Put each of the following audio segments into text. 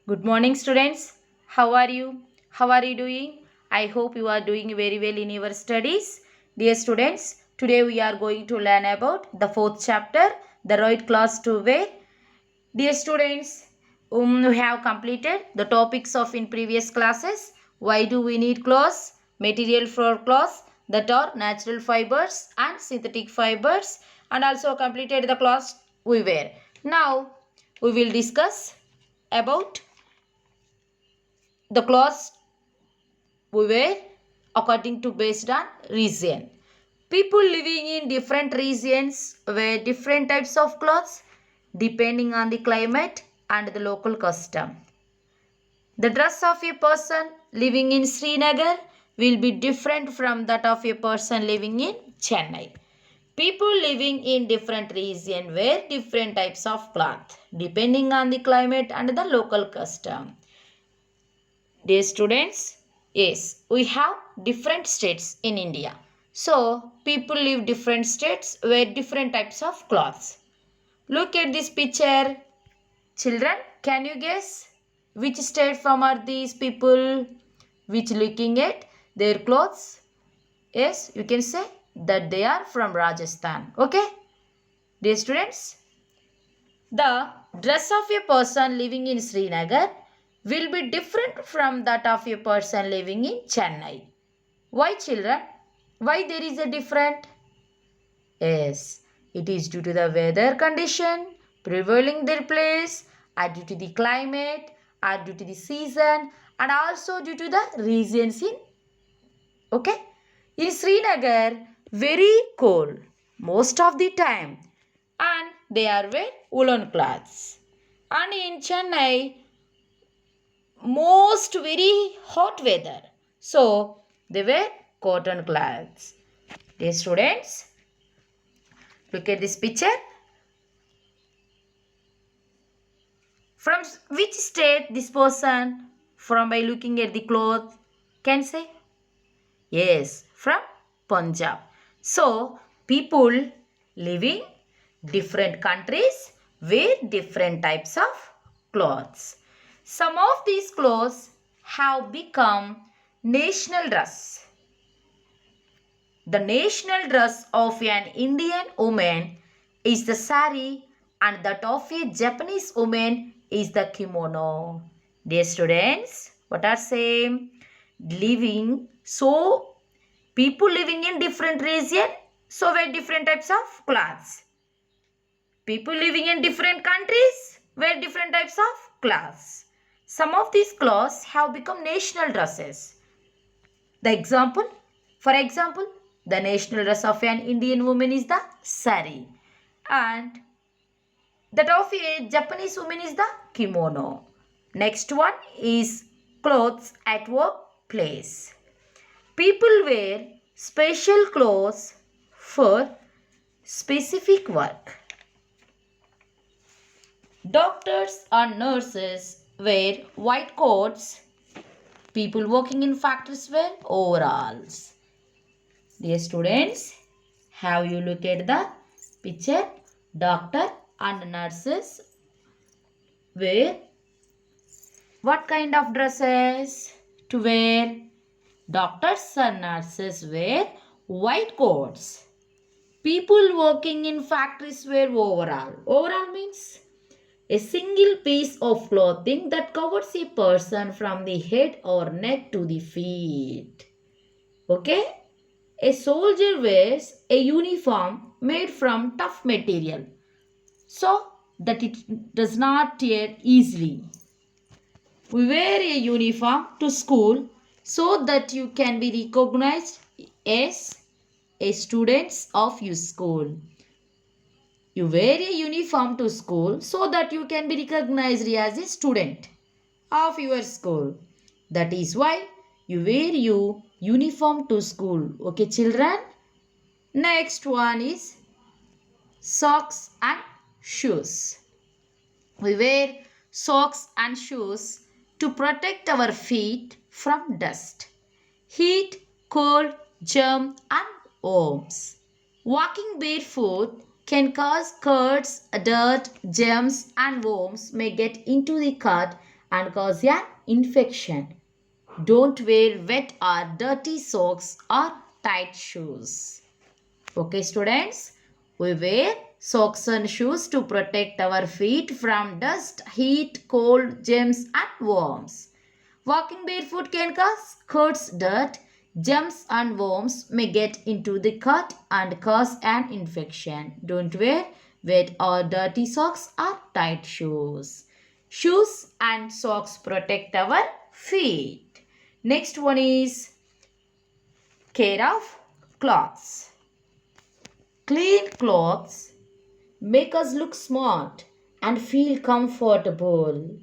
Good morning, students. How are you? How are you doing? I hope you are doing very well in your studies. Dear students, today we are going to learn about the fourth chapter, the right class to wear. Dear students, we have completed the topics of in previous classes. Why do we need clothes? Material for clothes that are natural fibers and synthetic fibers, and also completed the class we wear. Now we will discuss about the clothes we wear according to based on region. People living in different regions wear different types of clothes depending on the climate and the local custom. The dress of a person living in Srinagar will be different from that of a person living in Chennai. People living in different region wear different types of cloth depending on the climate and the local custom. Dear students, yes, we have different states in India. So, people live different states, wear different types of clothes. Look at this picture. Children, can you guess which state from are these people? Which looking at their clothes? Yes, you can say that they are from Rajasthan. Okay? Dear students, the dress of a person living in Srinagar will be different from that of a person living in Chennai. Why children? Why there is a different? Yes, it is due to the weather condition prevailing their place, or due to the climate, or due to the season, and also due to the regions in. Okay? In Srinagar, very cold most of the time, and they are wear woolen cloths. And in Chennai, most very hot weather, so they wear cotton cloths. Dear students, look at this picture. From which state this person from by looking at the cloth can say? Yes, from Punjab. So, people living different countries wear different types of clothes. Some of these clothes have become national dress. The national dress of an Indian woman is the sari and that of a Japanese woman is the kimono. Dear students, what are same? Living, so people living in different region, so wear different types of clothes. People living in different countries wear different types of clothes. Some of these clothes have become national dresses. The example, for example, the national dress of an Indian woman is the sari, and that of a Japanese woman is the kimono. Next one is clothes at workplace. People wear special clothes for specific work. Doctors and nurses wear white coats. People working in factories wear overalls. Dear students, have you looked at the picture? Doctor and nurses wear what kind of dresses to wear? Doctors and nurses wear white coats. People working in factories wear overall. Overall means a single piece of clothing that covers a person from the head or neck to the feet. Okay? A soldier wears a uniform made from tough material so that it does not tear easily. We wear a uniform to school so that you can be recognized as a student of your school. You wear a uniform to school so that you can be recognized as a student of your school. That is why you wear your uniform to school. Okay, children? Next one is socks and shoes. We wear socks and shoes to protect our feet from dust, heat, cold, germ and worms. Walking barefoot can cause cuts, dirt, germs and worms may get into the cut and cause an infection. Don't wear wet or dirty socks or tight shoes. Okay, students, we wear socks and shoes to protect our feet from dust, heat, cold, germs and worms. Walking barefoot can cause cuts, dirt, germs and worms may get into the cut and cause an infection. Don't wear wet or dirty socks or tight shoes. Shoes and socks protect our feet. Next one is care of clothes. Clean clothes make us look smart and feel comfortable.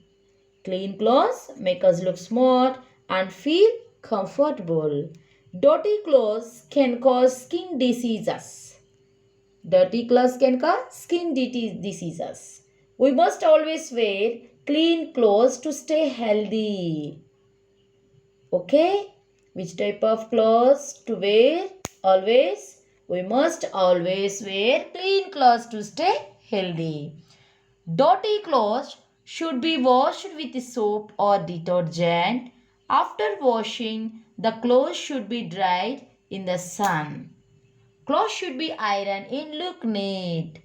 Clean clothes make us look smart and feel comfortable. Dirty clothes can cause skin diseases. Dirty clothes can cause skin diseases. We must always wear clean clothes to stay healthy. Okay? Which type of clothes to wear? Always. We must always wear clean clothes to stay healthy. Dirty clothes should be washed with soap or detergent. After washing, the clothes should be dried in the sun. Clothes should be ironed and look neat.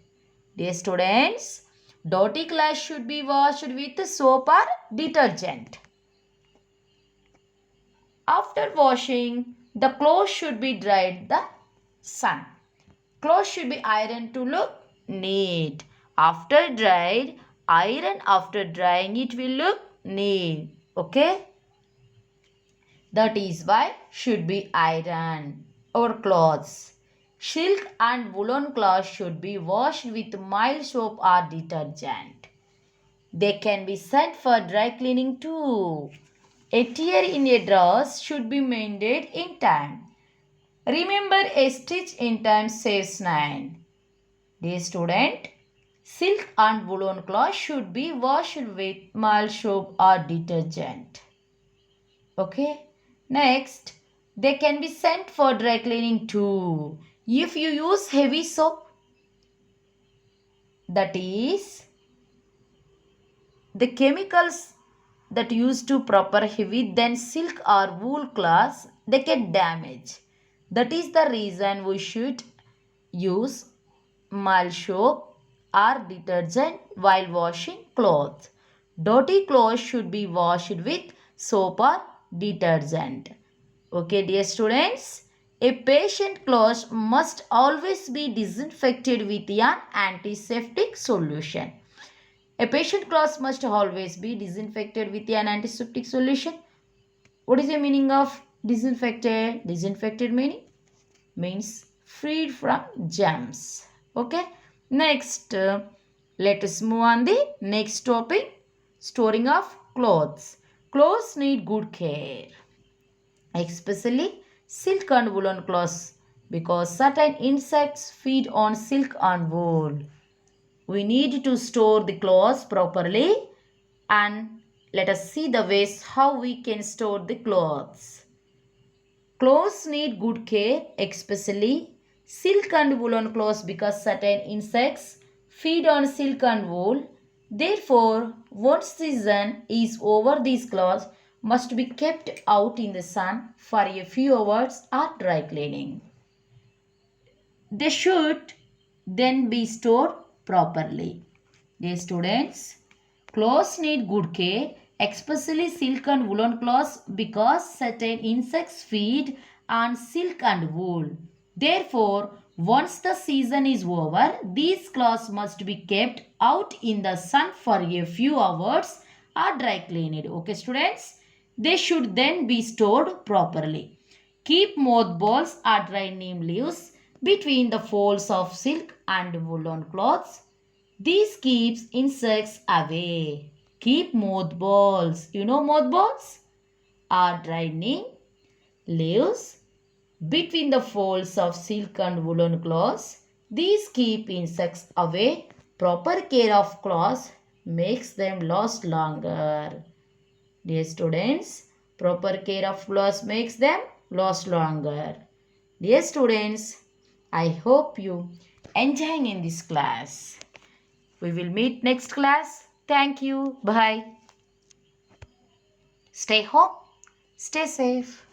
Dear students, dirty clothes should be washed with soap or detergent. After washing, the clothes should be dried in the sun. Clothes should be ironed to look neat. After dried, iron after drying it will look neat. Okay? That is why should be ironed. Our clothes. Silk and woolen cloths should be washed with mild soap or detergent. They can be sent for dry cleaning too. A tear in a dress should be mended in time. Remember, a stitch in time saves 9. Dear student, silk and woolen cloth should be washed with mild soap or detergent. Okay. Next, they can be sent for dry cleaning too. If you use heavy soap, that is, the chemicals that used to proper heavy, then silk or wool cloths, they get damaged. That is the reason we should use mild soap or detergent while washing clothes. Dirty clothes should be washed with soap or detergent. Okay, dear students, a patient clothes must always be disinfected with an antiseptic solution. A patient clothes must always be disinfected with an antiseptic solution. What is the meaning of disinfected? Disinfected means freed from germs. Okay. Next, let us move on the next topic. Storing of clothes. Clothes need good care, especially silk and woolen clothes, because certain insects feed on silk and wool. We need to store the clothes properly, and let us see the ways how we can store the clothes. Clothes need good care, especially silk and woolen clothes, because certain insects feed on silk and wool. Therefore, once season is over, these clothes must be kept out in the sun for a few hours or dry cleaning. They should then be stored properly. Dear students, clothes need good care, especially silk and woolen clothes, because certain insects feed on silk and wool. Therefore, once the season is over, these clothes must be kept out in the sun for a few hours or dry cleaned. Okay, students? They should then be stored properly. Keep mothballs or dry neem leaves between the folds of silk and woolen cloths. This keeps insects away. Keep mothballs. You know mothballs? Are dry neem leaves between the folds of silk and woolen cloths. These keep insects away. Proper care of cloths makes them last longer. Dear students, proper care of clothes makes them last longer. Dear students, I hope you enjoying in this class. We will meet next class. Thank you. Bye. Stay home, stay safe.